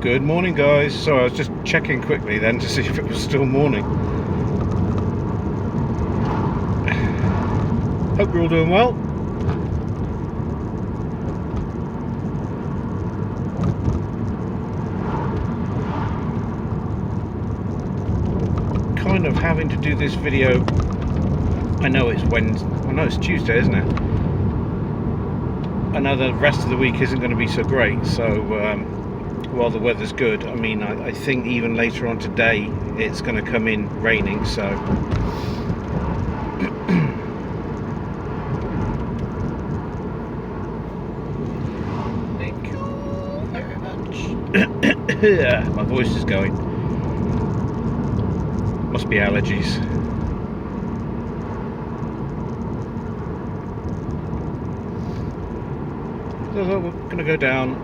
Good morning, guys. So I was just checking quickly then to see if it was still morning. Hope you're all doing well. Kind of having to do this video. I know it's Wednesday. I know it's Tuesday, isn't it? I know the rest of the week isn't going to be so great. So while the weather's good, I mean, I think even later on today it's going to come in raining. So thank you very much. My voice is going. Must be allergies. So we're going to go down,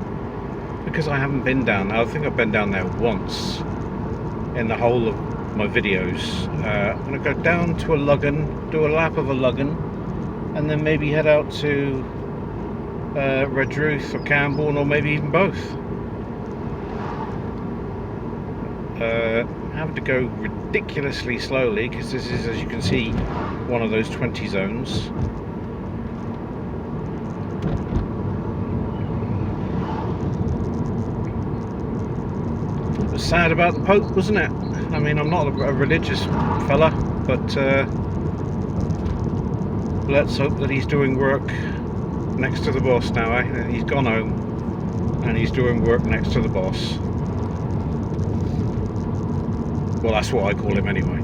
because I haven't been down. I think I've been down there once in the whole of my videos. I'm going to go down to illogan, do a lap of illogan, and then maybe head out to Redruth or Camborne, or maybe even both. Having to go ridiculously slowly because this is, as you can see, one of those 20 zones. It was sad about the Pope, wasn't it? I mean, I'm not a religious fella, but let's hope that he's doing work next to the boss now. He's gone home and he's doing work next to the boss. Well, that's what I call him anyway.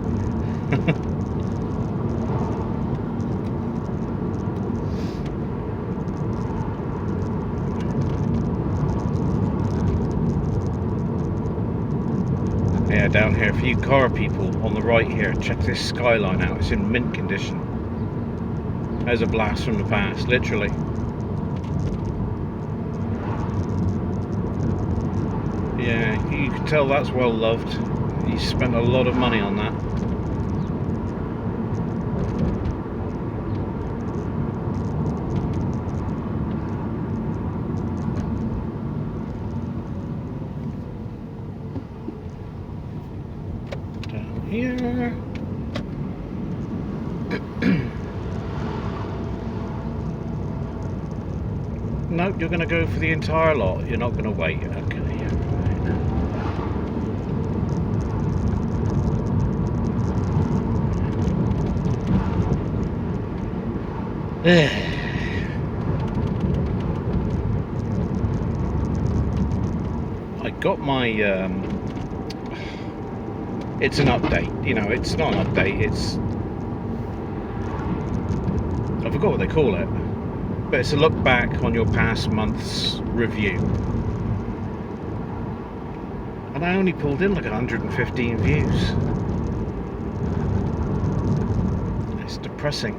Yeah, down here, for you car people on the right here, check this skyline out. It's in mint condition. There's a blast from the past, literally. Yeah, you can tell that's well loved. He spent a lot of money on that. Down here. Nope, you're going to go for the entire lot. You're not going to wait. Okay. I got my it's an update, you know. It's not an update, it's, I forgot what they call it, but it's a look back on your past month's review, and I only pulled in like 115 views. It's depressing.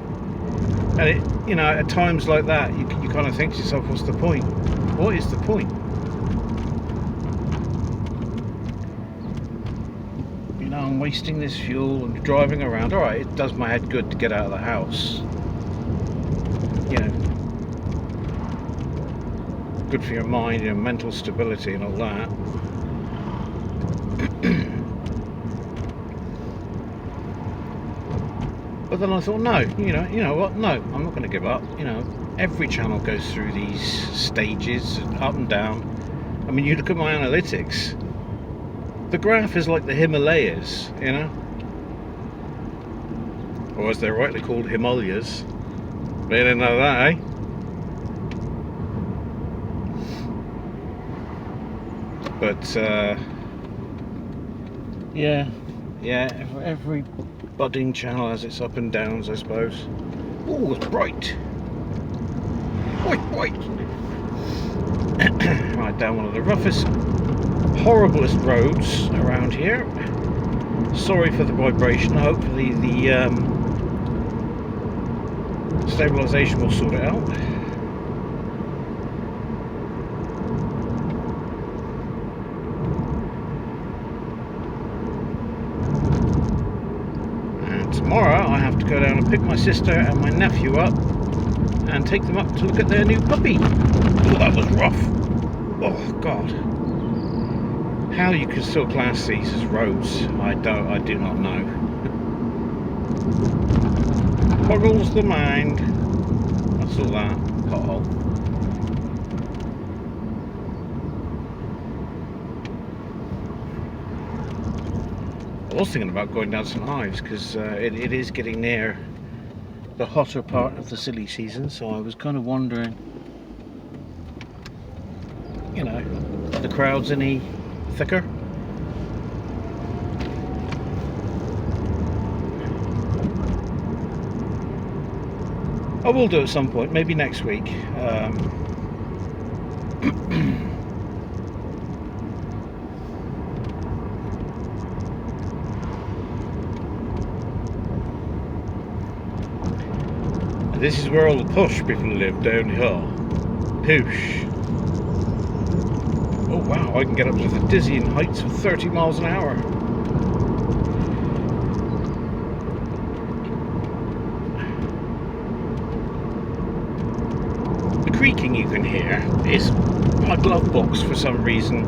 And it, you know, at times like that, you kind of think to yourself, what's the point? What is the point? You know, I'm wasting this fuel and driving around. All right, it does my head good to get out of the house. You know, good for your mind, your mental stability and all that. But then I thought, no, you know what? No, I'm not going to give up. You know, every channel goes through these stages, up and down. I mean, you look at my analytics. The graph is like the Himalayas, you know, or as they're rightly called, Himalayas. They didn't know that, eh? But yeah, every budding channel has its up and downs, I suppose. Oh, it's bright. Bright. Right, down one of the roughest, horriblest roads around here. Sorry for the vibration. Hopefully the stabilisation will sort it out. Tomorrow I have to go down and pick my sister and my nephew up and take them up to look at their new puppy. Oh, that was rough. Oh God. How you can still class these as roads, I do not know. Boggles the mind. That's all that pothole. I was thinking about going down St Ives because it is getting near the hotter part of the silly season, so I was kind of wondering, you know, are the crowds any thicker? I will do it at some point, maybe next week. This is where all the posh people live, down here. Poosh. Oh wow, I can get up to the dizzying heights of 30 miles an hour. The creaking you can hear is my glove box, for some reason,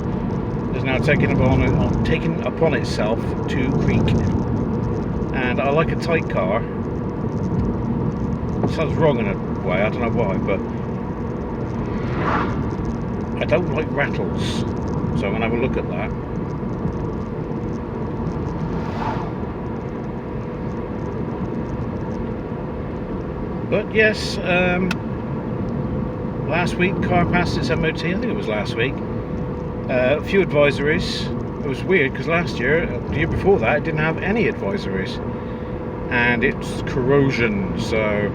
is now taken upon itself to creak. And I like a tight car. Sounds wrong in a way, I don't know why, but I don't like rattles, so I'm going to have a look at that. But yes, last week car passed its MOT, I think it was last week. A few advisories. It was weird because last year, the year before that, it didn't have any advisories. And it's corrosion, so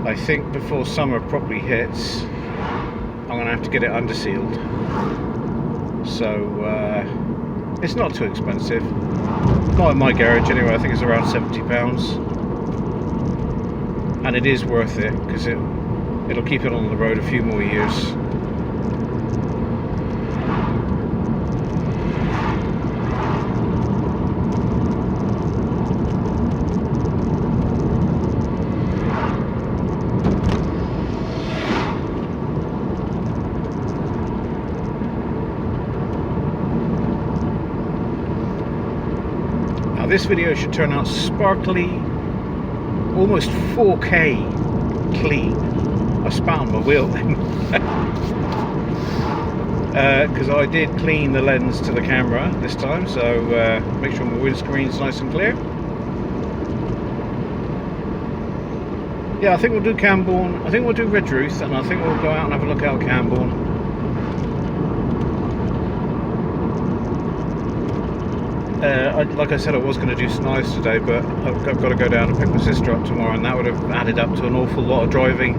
I think before summer properly hits, I'm going to have to get it undersealed. So it's not too expensive. Not in my garage anyway, I think it's around £70. And it is worth it because it'll keep it on the road a few more years. This video should turn out sparkly, almost 4K clean. I spat on my wheel then. Because I did clean the lens to the camera this time, so make sure my windscreen's nice and clear. Yeah, I think we'll do Camborne, I think we'll do Redruth, and I think we'll go out and have a look out Camborne. Like I said, I was going to do St Ives today, but I've got to go down and pick my sister up tomorrow, and that would have added up to an awful lot of driving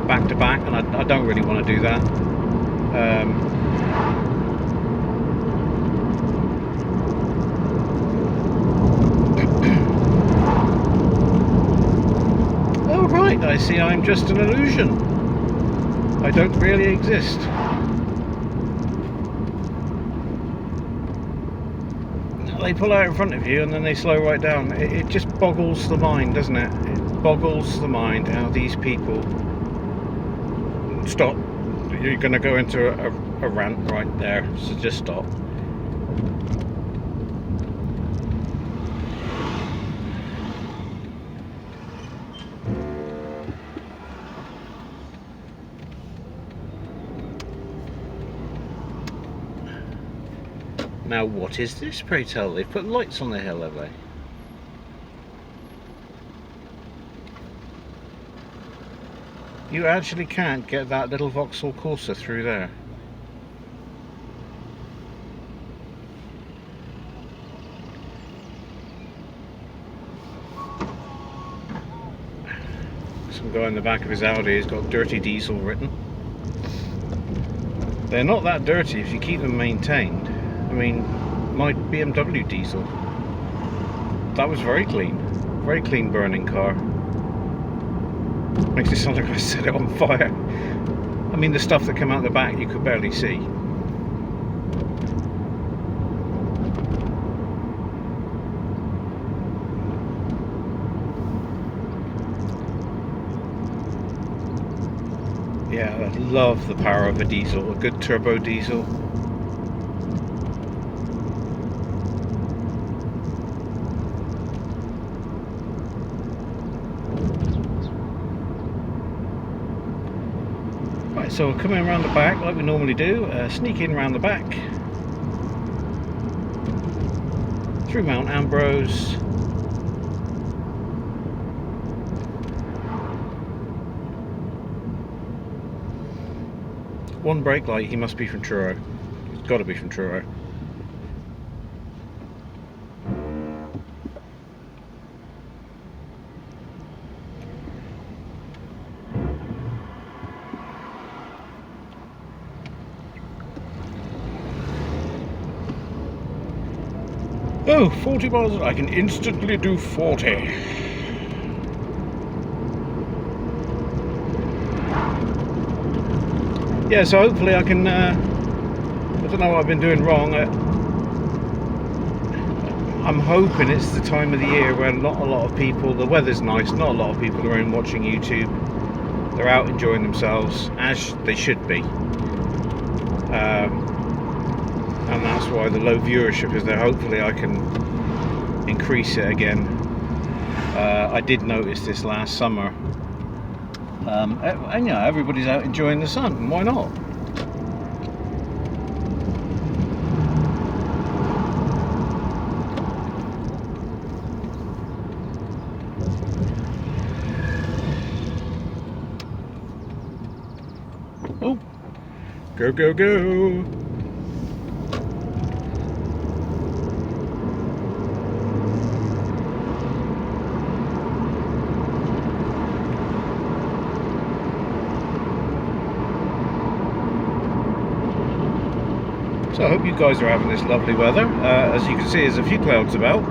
back to back, and I don't really want to do that. Oh right, I see I'm just an illusion. I don't really exist. They pull out in front of you and then they slow right down. It just boggles the mind, doesn't it? It boggles the mind how these people stop. You're going to go into a rant right there, so just stop. Now what is this, pray tell? They've put lights on the hill, have they? You actually can't get that little Vauxhall Corsa through there. Some guy in the back of his Audi has got dirty diesel written. They're not that dirty if you keep them maintained. I mean, my BMW diesel, that was very clean burning car. Makes it sound like I set it on fire. I mean, the stuff that came out the back you could barely see. Yeah, I love the power of a diesel, a good turbo diesel. So we're coming around the back like we normally do, sneak in around the back, through Mount Ambrose, one brake light. He must be from Truro. He's got to be from Truro. Oh, 40 miles, I can instantly do 40. Yeah, so hopefully I can, I don't know what I've been doing wrong. I'm hoping it's the time of the year where not a lot of people, the weather's nice, not a lot of people are in watching YouTube. They're out enjoying themselves, as they should be. And that's why the low viewership is there. Hopefully I can increase it again. I did notice this last summer, and yeah, everybody's out enjoying the sun, and why not? Oh, go, go, go. So I hope you guys are having this lovely weather. As you can see, there's a few clouds about.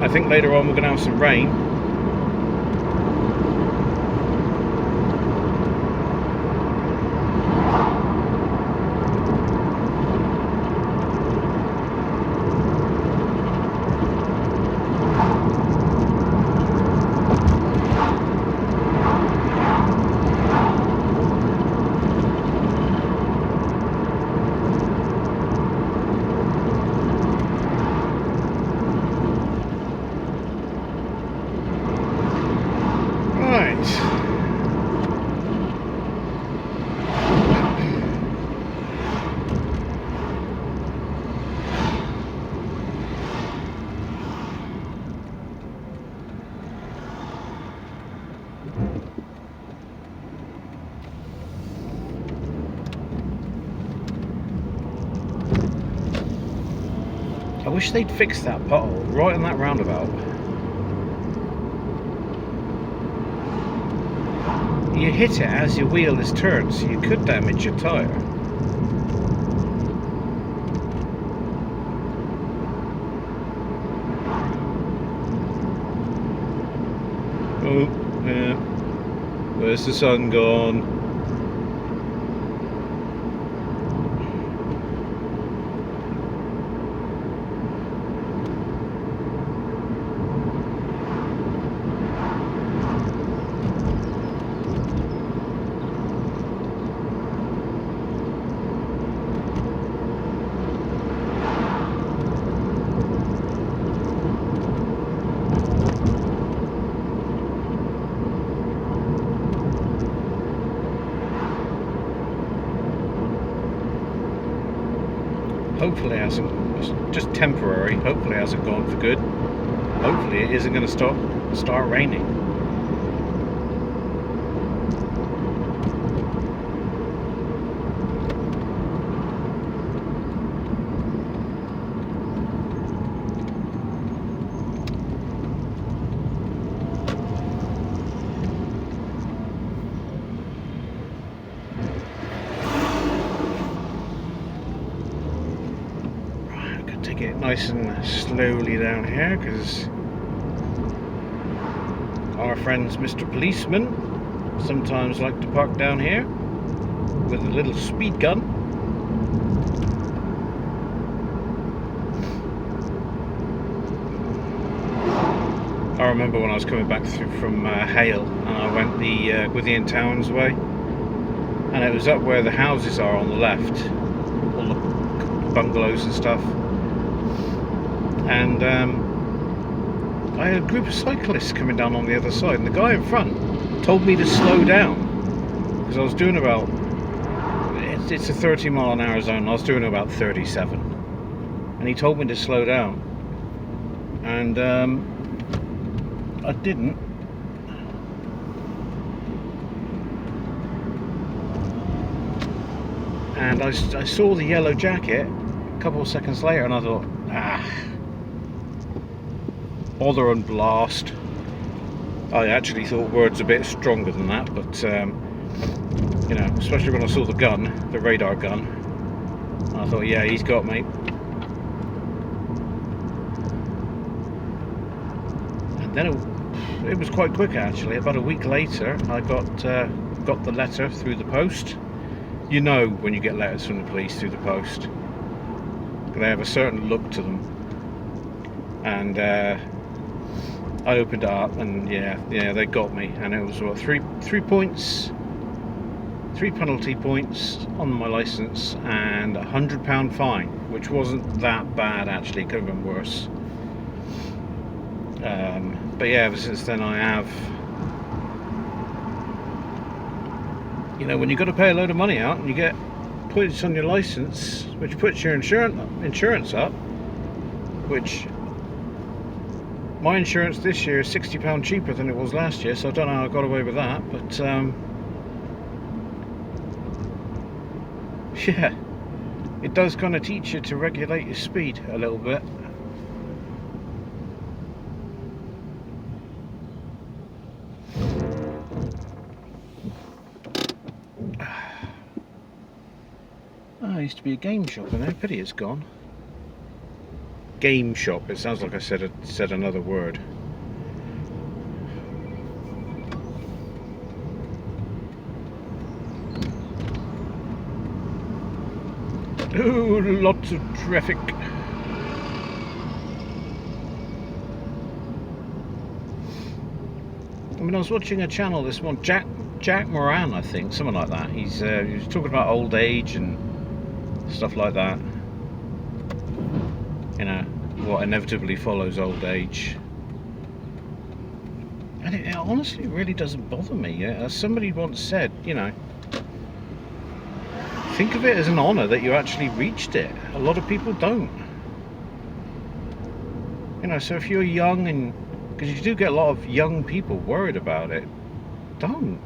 I think later on we're going to have some rain. I wish they'd fix that pothole right on that roundabout. You hit it as your wheel is turned, so you could damage your tyre. Oh, yeah. Where's the sun gone? Hopefully it hasn't, it's just temporary, hopefully it hasn't gone for good. Hopefully it isn't going to start raining. Take it nice and slowly down here, because our friends Mr. Policeman sometimes like to park down here with a little speed gun. I remember when I was coming back through from Hale, and I went the Within Towns way, and it was up where the houses are on the left, all the bungalows and stuff. And I had a group of cyclists coming down on the other side, and the guy in front told me to slow down because I was doing about, it's a 30 mile an hour zone, I was doing about 37, and he told me to slow down, and I didn't. And I saw the yellow jacket a couple of seconds later, and I thought, bother and blast. I actually thought words a bit stronger than that, but you know, especially when I saw the gun, the radar gun, I thought, yeah, he's got me. And then it was quite quick actually. About a week later, I got the letter through the post. You know when you get letters from the police through the post, they have a certain look to them. And I opened it up, and yeah, they got me, and it was what, three points, 3 penalty points on my license, and £100 fine, which wasn't that bad actually. It could have been worse. But yeah, ever since then I have, you know, when you've got to pay a load of money out and you get points on your license, which puts your insurance up, which my insurance this year is £60 cheaper than it was last year, so I don't know how I got away with that, but yeah, it does kind of teach you to regulate your speed a little bit. Oh, used to be a game shop in there. Pity it's gone. Game shop. It sounds like I said another word. Oh, lots of traffic. I mean, I was watching a channel this morning, Jack Moran, I think, something like that. He was talking about old age and stuff like that. You know, what inevitably follows old age. And it honestly really doesn't bother me. As somebody once said, you know, think of it as an honour that you actually reached it. A lot of people don't. You know, so if you're young, and because you do get a lot of young people worried about it, don't.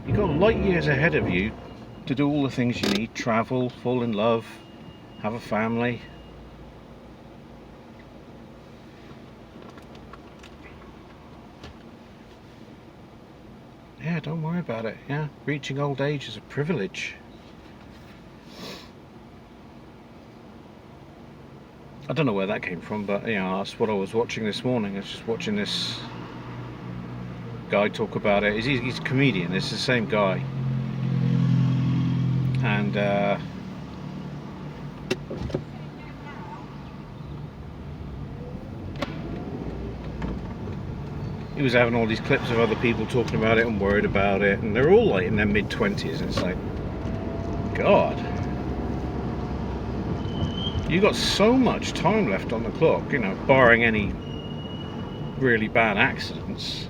You've got light years ahead of you to do all the things you need. Travel, fall in love, have a family. Yeah, don't worry about it. Yeah, reaching old age is a privilege. I don't know where that came from, but you know, that's what I was watching this morning. I was just watching this guy talk about it. He's a comedian. It's the same guy, and he was having all these clips of other people talking about it and worried about it, and they're all like in their mid-20s, and it's like, God, you got so much time left on the clock, you know, barring any really bad accidents.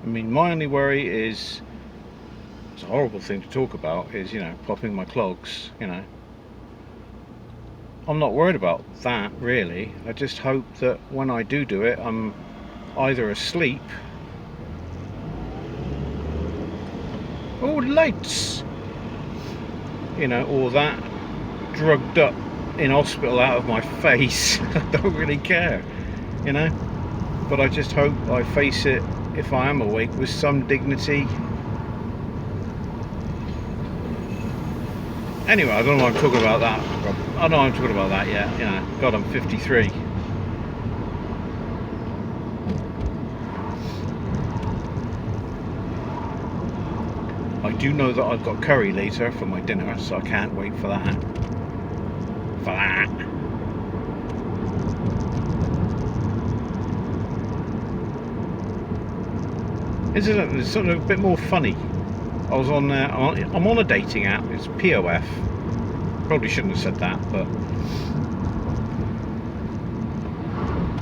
I mean, my only worry is, it's a horrible thing to talk about, is, you know, popping my clogs, you know. I'm not worried about that, really. I just hope that when I do it, I'm either asleep. Oh, lights! You know, or that drugged up in hospital out of my face. I don't really care, you know. But I just hope I face it, if I am awake, with some dignity. Anyway, I don't know why I'm talking about that. I know I'm talking about that yet. You know, God, I'm 53. I do know that I've got curry later for my dinner, so I can't wait for that. Incidentally, it's sort of a bit more funny. I was on, I'm on a dating app. It's POF. Probably shouldn't have said that, but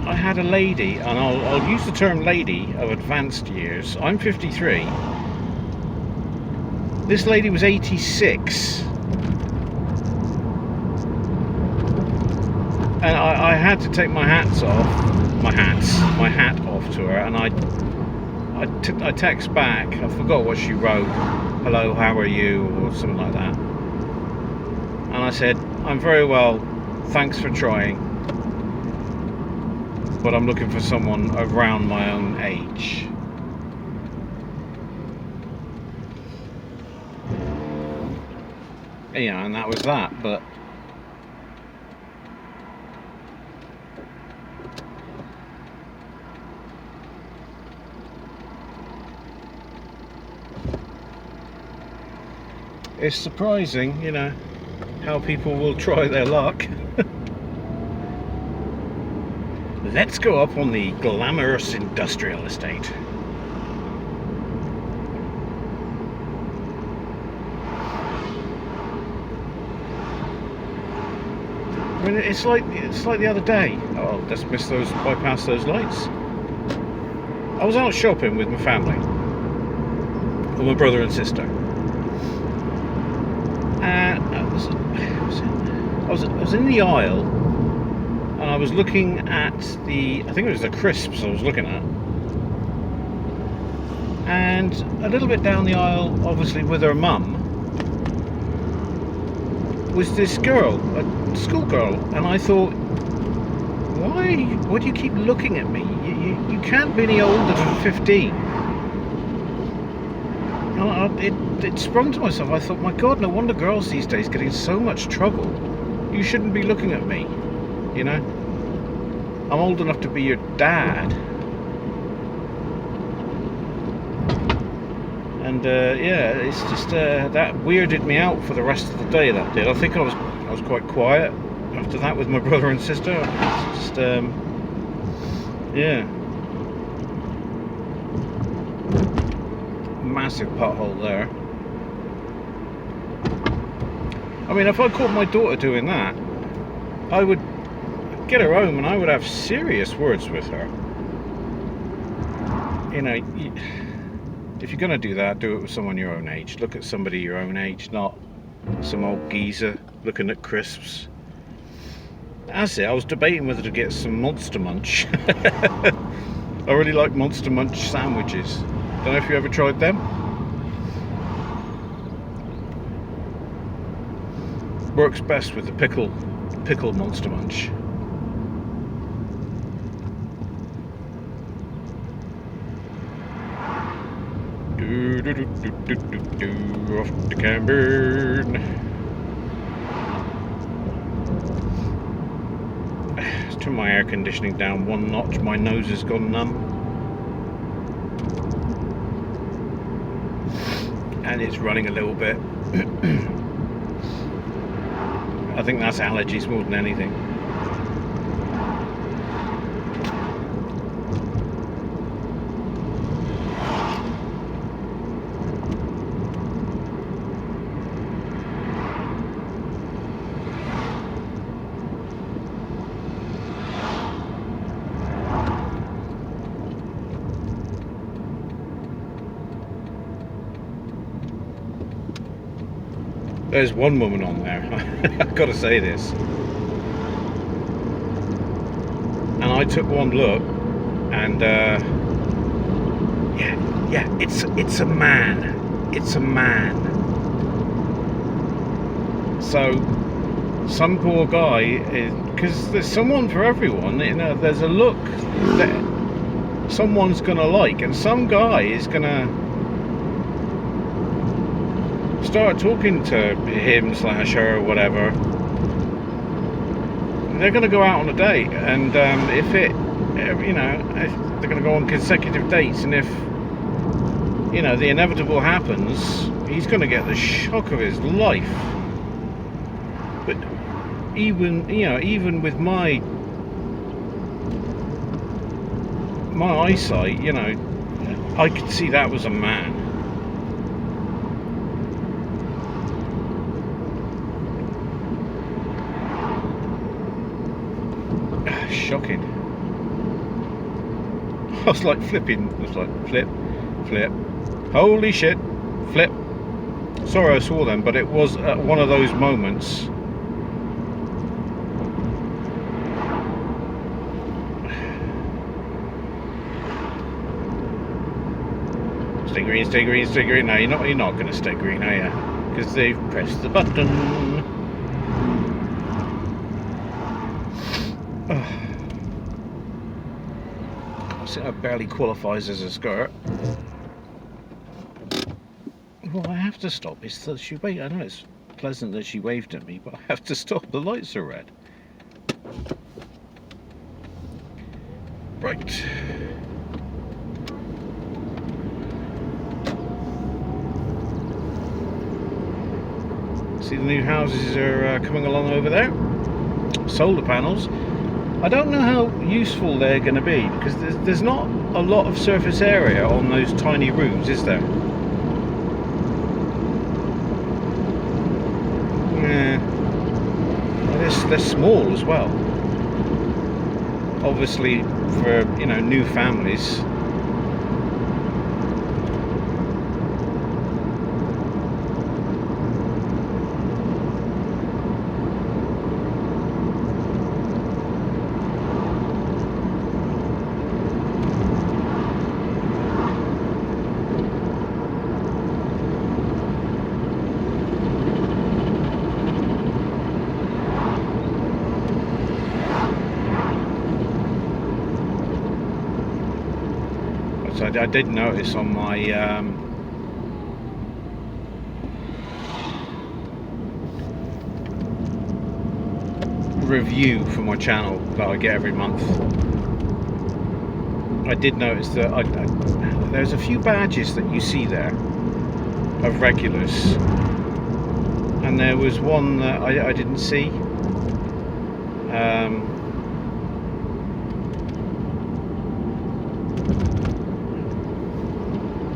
I had a lady, and I'll use the term lady of advanced years. I'm 53. This lady was 86. And I had to take my hat off to her, and I text back. I forgot what she wrote. Hello, how are you, or something like that. And I said, I'm very well, thanks for trying, but I'm looking for someone around my own age. Yeah, and that was that. But it's surprising, you know, how people will try their luck. Let's go up on the glamorous industrial estate. I mean, it's like the other day. Oh, let's bypass those lights. I was out shopping with my family, with my brother and sister. And I was in the aisle, and I was looking at I think it was the crisps I was looking at. And a little bit down the aisle, obviously with her mum, was this girl, a schoolgirl, and I thought, why do you keep looking at me? You can't be any older than 15. And it sprung to myself. I thought, my God, no wonder girls these days get in so much trouble. You shouldn't be looking at me, you know? I'm old enough to be your dad. And yeah, it's just that weirded me out for the rest of the day. That did. I think I was quite quiet after that with my brother and sister. It's just yeah, massive pothole there. I mean, if I caught my daughter doing that, I would get her home and I would have serious words with her. You know, if you're going to do that, do it with someone your own age. Look at somebody your own age, not some old geezer looking at crisps. That's it. I was debating whether to get some Monster Munch. I really like Monster Munch sandwiches. Don't know if you ever tried them. Works best with the pickle Monster Munch. Off to Camborne. Let's turn my air conditioning down one notch. My nose has gone numb, and it's running a little bit. I think that's allergies more than anything. There's one woman on there, I've got to say this, and I took one look, and yeah, it's a man, so some poor guy, because there's someone for everyone, you know, there's a look that someone's gonna like, and some guy is gonna start talking to him / her or whatever. They're going to go out on a date, and if it, you know, if they're going to go on consecutive dates, and if, you know, the inevitable happens, he's going to get the shock of his life. But even, you know, even with my eyesight, you know, I could see that was a man. Shocking. I was like flipping. I was like flip, flip. Holy shit, flip. Sorry I swore then, but it was one of those moments. Stay green, stay green, stay green. No, you're not going to stay green, are you? Because they've pressed the button. It barely qualifies as a skirt. Well, I have to stop. It's that she waved. I know it's pleasant that she waved at me, but I have to stop. The lights are red. Right. See, the new houses are coming along over there. Solar panels. I don't know how useful they're going to be, because there's not a lot of surface area on those tiny roofs, is there? Yeah. They're small as well. Obviously, for, you know, new families. I did notice on my review for my channel that I get every month, I did notice that there's a few badges that you see there of regulars, and there was one that I didn't see.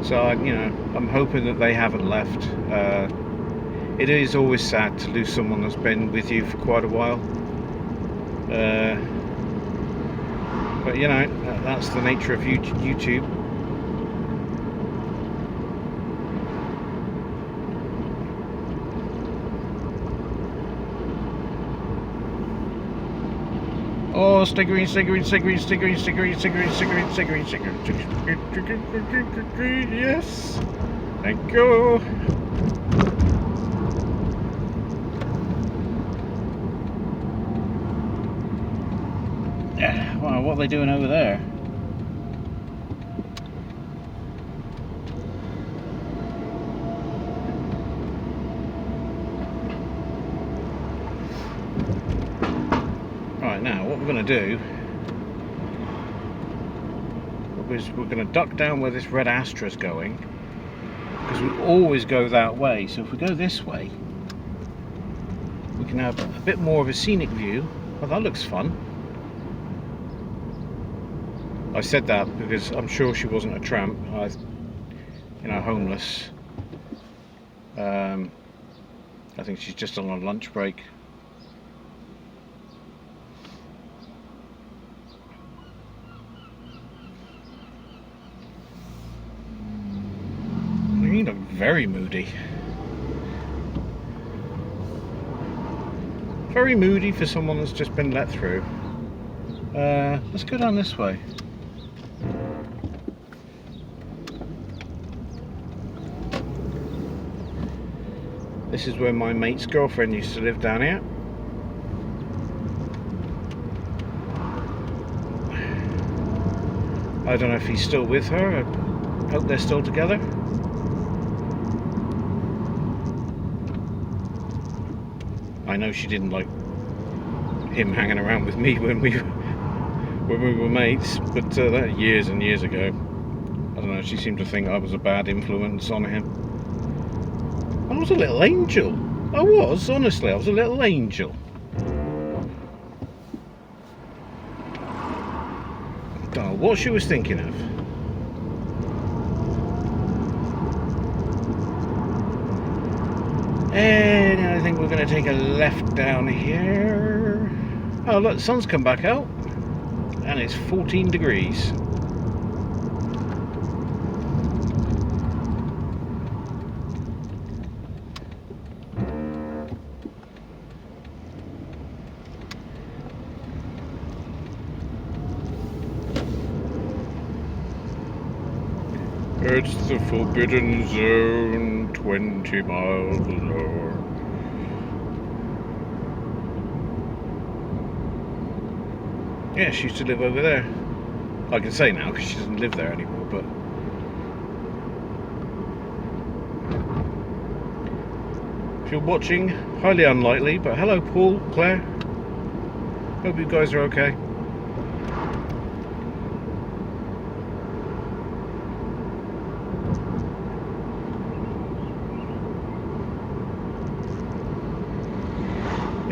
So, you know, I'm hoping that they haven't left. It is always sad to lose someone that's been with you for quite a while. But, you know, that's the nature of YouTube. Oh, stay green, stay green, stay green, stay green, stay green, stay green, stay green, stay green, stay green. Yes. Thank you. Yeah. Wow, what are they doing over there? Right, now what we're going to do is we're going to duck down where this red Astra's going, because we always go that way. So if we go this way, we can have a bit more of a scenic view. Well, that looks fun. I said that because I'm sure she wasn't a tramp, you know, homeless. I think she's just on a lunch break. You look very moody. Very moody for someone that's just been let through. Let's go down this way. This is where my mate's girlfriend used to live, down here. I don't know if he's still with her. I hope they're still together. I know she didn't like him hanging around with me when we were mates, but that years and years ago. I don't know, she seemed to think I was a bad influence on him. I was a little angel. I was, honestly, I was a little angel. Don't know what she was thinking of. And I think we're going to take a left down here. Oh look, the sun's come back out and it's 14 degrees. It's the forbidden zone, 20 miles an hour. Yeah, she used to live over there. I can say now because she doesn't live there anymore, but if you're watching, highly unlikely, but hello Paul, Claire. Hope you guys are okay.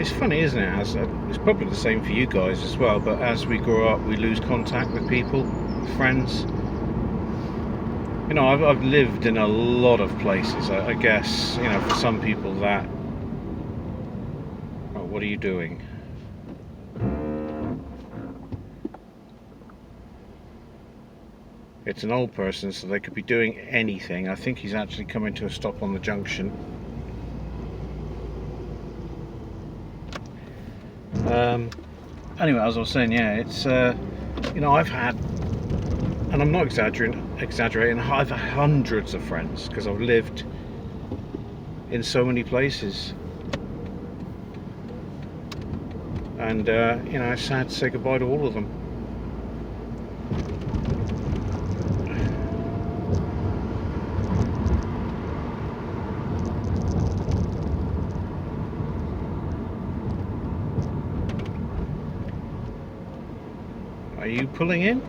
It's funny, isn't it? It's probably the same for you guys as well, but as we grow up, we lose contact with people, friends. You know, I've lived in a lot of places. I guess, you know, for some people that... Oh, what are you doing? It's an old person, so they could be doing anything. I think he's actually coming to a stop on the junction. Anyway, as I was saying, yeah, it's you know, I've had, and I'm not exaggerating, I've had hundreds of friends because I've lived in so many places, and you know, it's sad to say goodbye to all of them. Are you pulling in?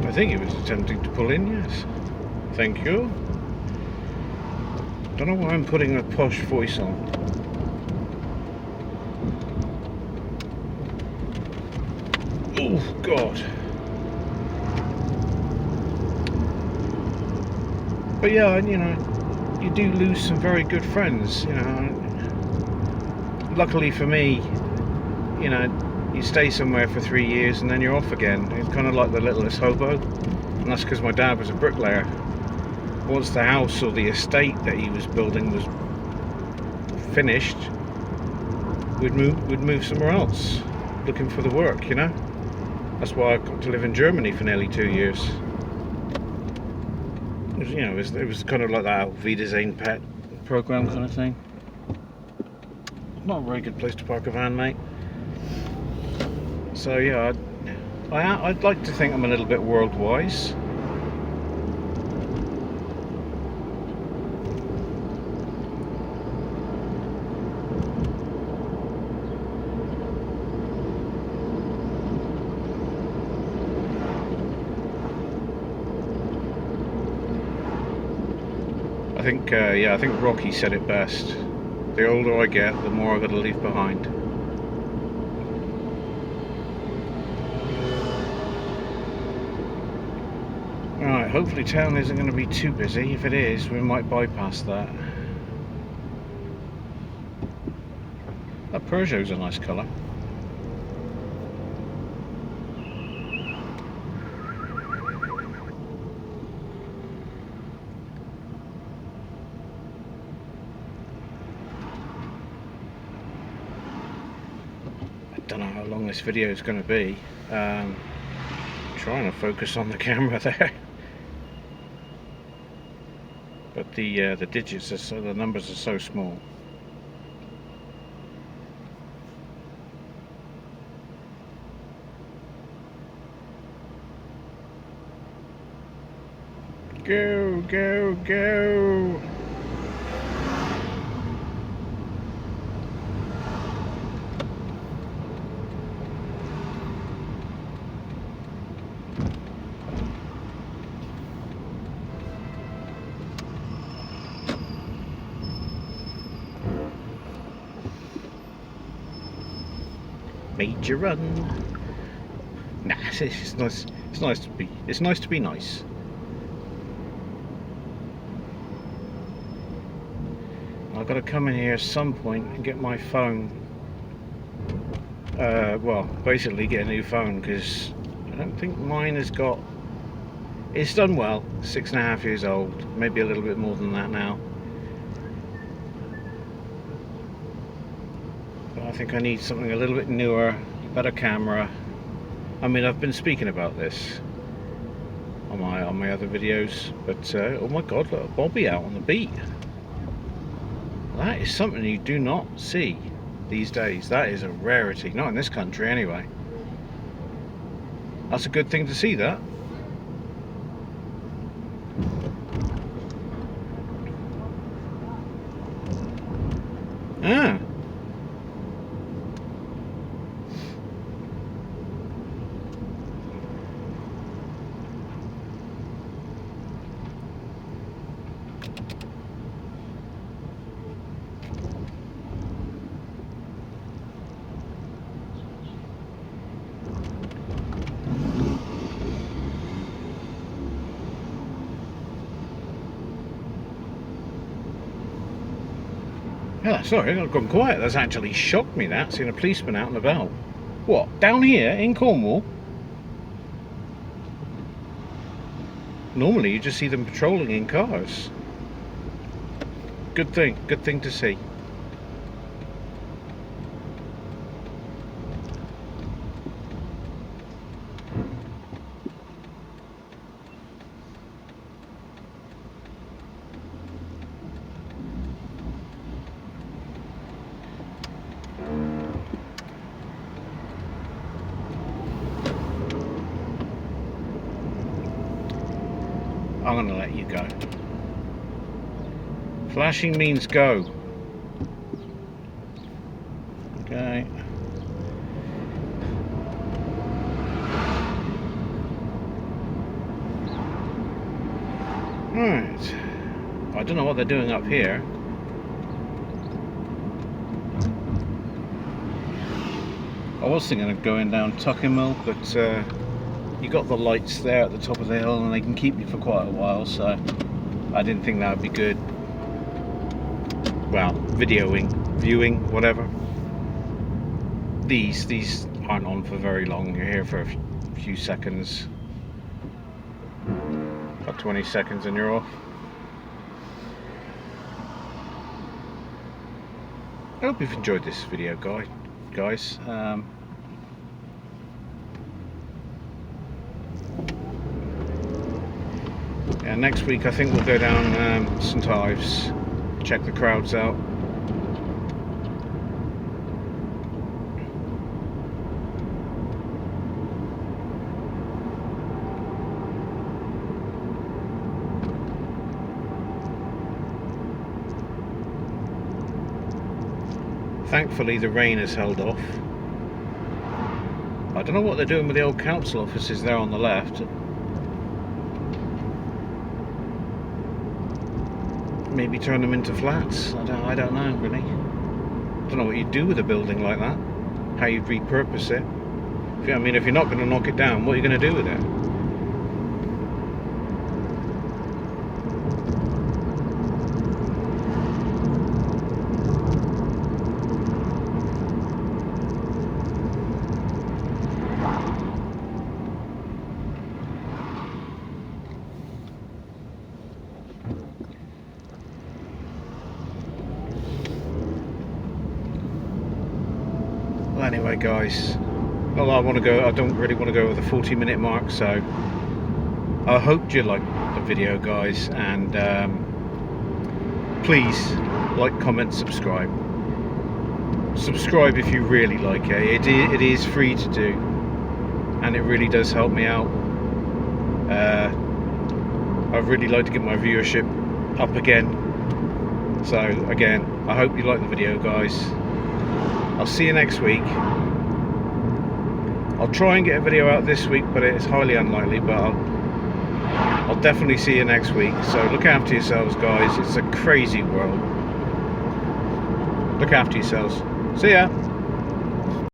I think he was attempting to pull in, yes. Thank you. Don't know why I'm putting a posh voice on. Oh, God. But yeah, you know, you do lose some very good friends, you know. Luckily for me, you know, you stay somewhere for 3 years and then you're off again. It's kind of like the littlest hobo, and that's because my dad was a bricklayer. Once the house or the estate that he was building was finished, we'd move somewhere else, looking for the work, you know. That's why I got to live in Germany for nearly 2 years. It was, you know, it was kind of like that Wiedersehen pet program kind of thing. Not a very good place to park a van, mate. So yeah, I'd like to think I'm a little bit world-wise. I think Rocky said it best. The older I get, the more I've got to leave behind. Alright, hopefully town isn't going to be too busy. If it is, we might bypass that. That Peugeot's a nice colour. I don't know how long this video is going to be. Trying to focus on the camera there, but the digits are so, the numbers are so small. Go, go, go! Major run. Nah, it's nice. It's nice to be. It's nice to be nice. I've got to come in here at some point and get my phone. Well, basically get a new phone, because I don't think mine has got. It's done well. 6.5 years old, maybe a little bit more than that now. But I think I need something a little bit newer, better camera. I mean, I've been speaking about this on my other videos, but oh my God, look, a bobby out on the beat. That is something you do not see these days. That is a rarity, not in this country anyway. That's a good thing to see, that. Ah. Yeah, sorry, I've gone quiet. That's actually shocked me, that, seeing a policeman out and about. What, down here in Cornwall? Normally you just see them patrolling in cars. Good thing to see. I'm going to let you go. Flashing means go. Okay. Right. I don't know what they're doing up here. I was thinking of going down Tuckermill, but you got the lights there at the top of the hill and they can keep you for quite a while, so I didn't think that would be good. Well, viewing, whatever. These aren't on for very long. You're here for a few seconds. About 20 seconds and you're off. I hope you've enjoyed this video, guys. Yeah, next week I think we'll go down St Ives, check the crowds out. Thankfully the rain has held off. I don't know what they're doing with the old council offices there on the left. Maybe turn them into flats. I don't know really. I don't know what you'd do with a building like that. How you'd repurpose it. I mean, if you're not going to knock it down, what are you going to do with it? Well, anyway, guys, well, I don't really want to go over the 40-minute mark, so I hope you liked the video, guys, and please like, comment, subscribe. Subscribe if you really like it. It is free to do, and it really does help me out. I'd really like to get my viewership up again. So again, I hope you like the video, guys. I'll see you next week. I'll try and get a video out this week, but it's highly unlikely, but I'll definitely see you next week. So look after yourselves, guys. It's a crazy world. Look after yourselves. See ya.